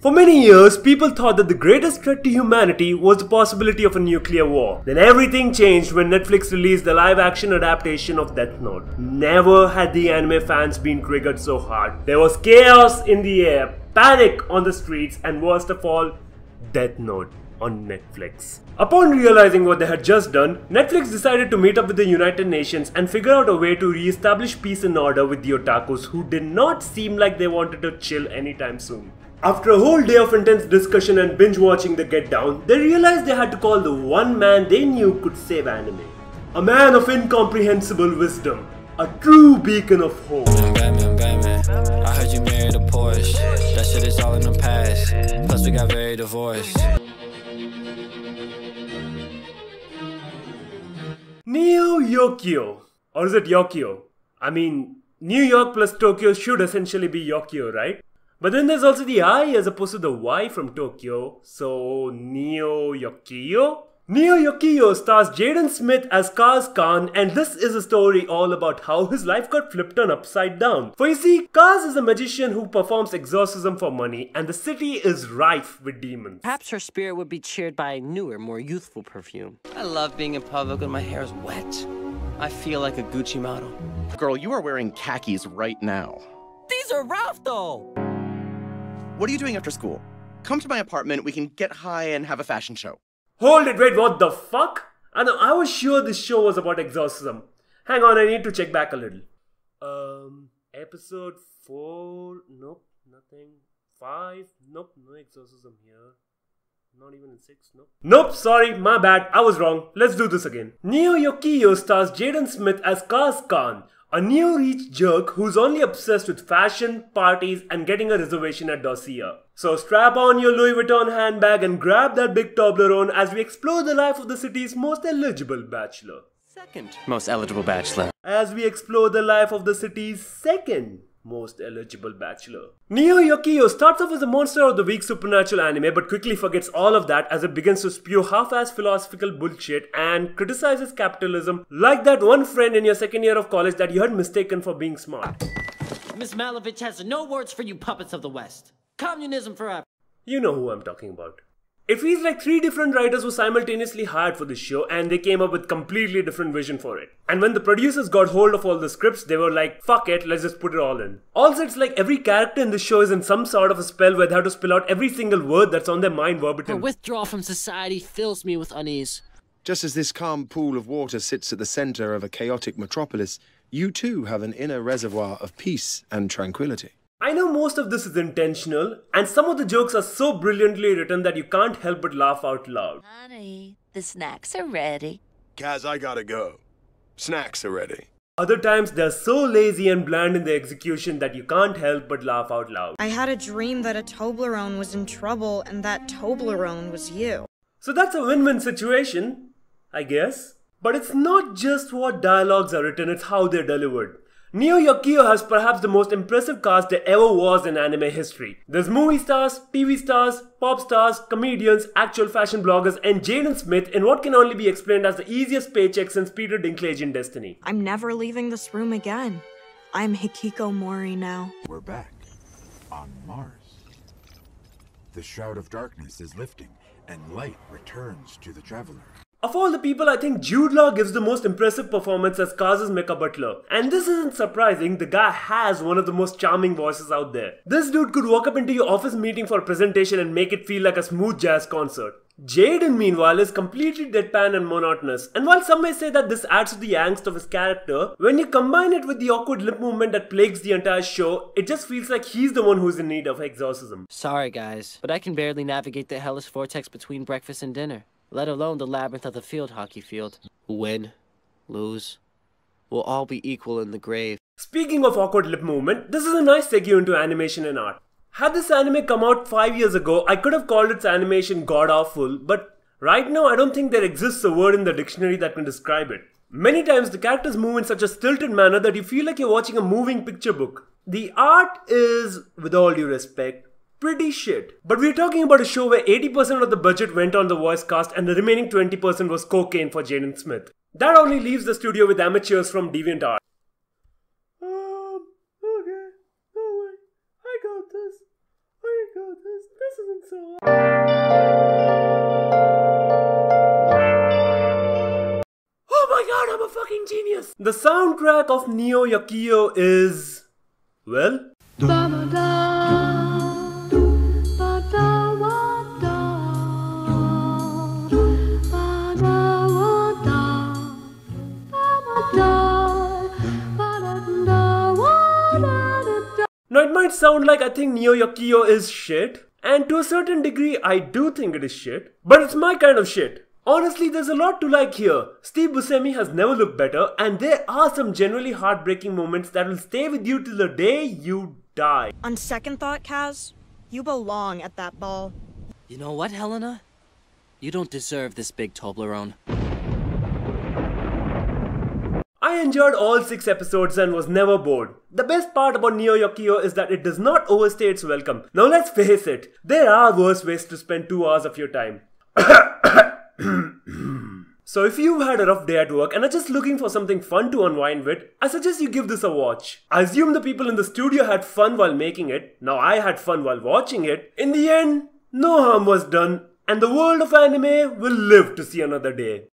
For many years, people thought that the greatest threat to humanity was the possibility of a nuclear war. Then everything changed when Netflix released the live-action adaptation of Death Note. Never had the anime fans been triggered so hard. There was chaos in the air, panic on the streets, and worst of all, Death Note on Netflix. Upon realizing what they had just done, Netflix decided to meet up with the United Nations and figure out a way to re-establish peace and order with the otakus who did not seem like they wanted to chill anytime soon. After a whole day of intense discussion and binge watching The Get Down, they realized they had to call the one man they knew could save anime. A man of incomprehensible wisdom. A true beacon of hope. Batman, I heard you married a Porsche. That shit is all in the past. Plus we got very divorced. Neo Yokio. Or is it Yokio? I mean, New York plus Tokyo should essentially be Yokio, right? But then there's also the I as opposed to the Y from Tokyo, so Neo Yokio? Neo Yokio stars Jaden Smith as Kaz Khan, and this is a story all about how his life got flipped on upside down. For you see, Kaz is a magician who performs exorcism for money, and the city is rife with demons. Perhaps her spirit would be cheered by a newer, more youthful perfume. I love being in public when my hair is wet. I feel like a Gucci model. Girl, you are wearing khakis right now. These are Ralph, though! What are you doing after school? Come to my apartment, we can get high and have a fashion show. Hold it, wait, what the fuck? I was sure this show was about exorcism. Hang on, I need to check back a little. Episode 4, nope, nothing. 5, nope, no exorcism here. Not even in 6, nope. Nope, sorry, my bad, I was wrong. Let's do this again. Neo Yokio stars Jaden Smith as Kaz Khan, a new-rich jerk who's only obsessed with fashion, parties, and getting a reservation at Dosia. So strap on your Louis Vuitton handbag and grab that big Toblerone as we explore the life of the city's most eligible bachelor. Second most eligible bachelor. As we explore the life of the city's second most eligible bachelor. Neo Yokio starts off as a monster of the week supernatural anime but quickly forgets all of that as it begins to spew half-ass philosophical bullshit and criticizes capitalism like that one friend in your second year of college that you had mistaken for being smart. Miss Malovich has no words for you puppets of the West. Communism forever. You know who I'm talking about. It feels like 3 different writers were simultaneously hired for this show and they came up with completely different vision for it. And when the producers got hold of all the scripts, they were like, fuck it, let's just put it all in. Also, it's like every character in this show is in some sort of a spell where they have to spell out every single word that's on their mind verbatim. Her withdrawal from society fills me with unease. Just as this calm pool of water sits at the center of a chaotic metropolis, you too have an inner reservoir of peace and tranquility. I know most of this is intentional, and some of the jokes are so brilliantly written that you can't help but laugh out loud. Honey, the snacks are ready. Kaz, I gotta go. Snacks are ready. Other times they're so lazy and bland in their execution that you can't help but laugh out loud. I had a dream that a Toblerone was in trouble and that Toblerone was you. So that's a win-win situation, I guess. But it's not just what dialogues are written, it's how they're delivered. Neo Yokio has perhaps the most impressive cast there ever was in anime history. There's movie stars, TV stars, pop stars, comedians, actual fashion bloggers, and Jaden Smith in what can only be explained as the easiest paycheck since Peter Dinklage in Destiny. I'm never leaving this room again. I'm Hikiko Mori now. We're back on Mars. The shroud of darkness is lifting and light returns to the traveler. Of all the people, I think Jude Law gives the most impressive performance as Kaz's mecha butler. And this isn't surprising, the guy has one of the most charming voices out there. This dude could walk up into your office meeting for a presentation and make it feel like a smooth jazz concert. Jaden, meanwhile, is completely deadpan and monotonous. And while some may say that this adds to the angst of his character, when you combine it with the awkward lip movement that plagues the entire show, it just feels like he's the one who's in need of exorcism. Sorry guys, but I can barely navigate the hellish vortex between breakfast and dinner. Let alone the labyrinth of the field hockey field. Win, lose, we'll all be equal in the grave. Speaking of awkward lip movement, this is a nice segue into animation and art. Had this anime come out 5 years ago, I could have called its animation god-awful, but right now I don't think there exists a word in the dictionary that can describe it. Many times the characters move in such a stilted manner that you feel like you're watching a moving picture book. The art is, with all due respect, pretty shit. But we're talking about a show where 80% of the budget went on the voice cast and the remaining 20% was cocaine for Jaden Smith. That only leaves the studio with amateurs from DeviantArt. Okay, no way, I got this, this wasn't so hard. Oh my god, I'm a fucking genius! The soundtrack of Neo Yokio is... well... Now it might sound like I think Neo Yokio is shit, and to a certain degree I do think it is shit, but it's my kind of shit. Honestly, there's a lot to like here. Steve Buscemi has never looked better, and there are some genuinely heartbreaking moments that will stay with you till the day you die. On second thought, Kaz, you belong at that ball. You know what, Helena? You don't deserve this big Toblerone. I enjoyed all 6 episodes and was never bored. The best part about Neo Yokio is that it does not overstay its welcome. Now let's face it, there are worse ways to spend 2 hours of your time. So if you've had a rough day at work and are just looking for something fun to unwind with, I suggest you give this a watch. I assume the people in the studio had fun while making it. Now I had fun while watching it. In the end, no harm was done, and the world of anime will live to see another day.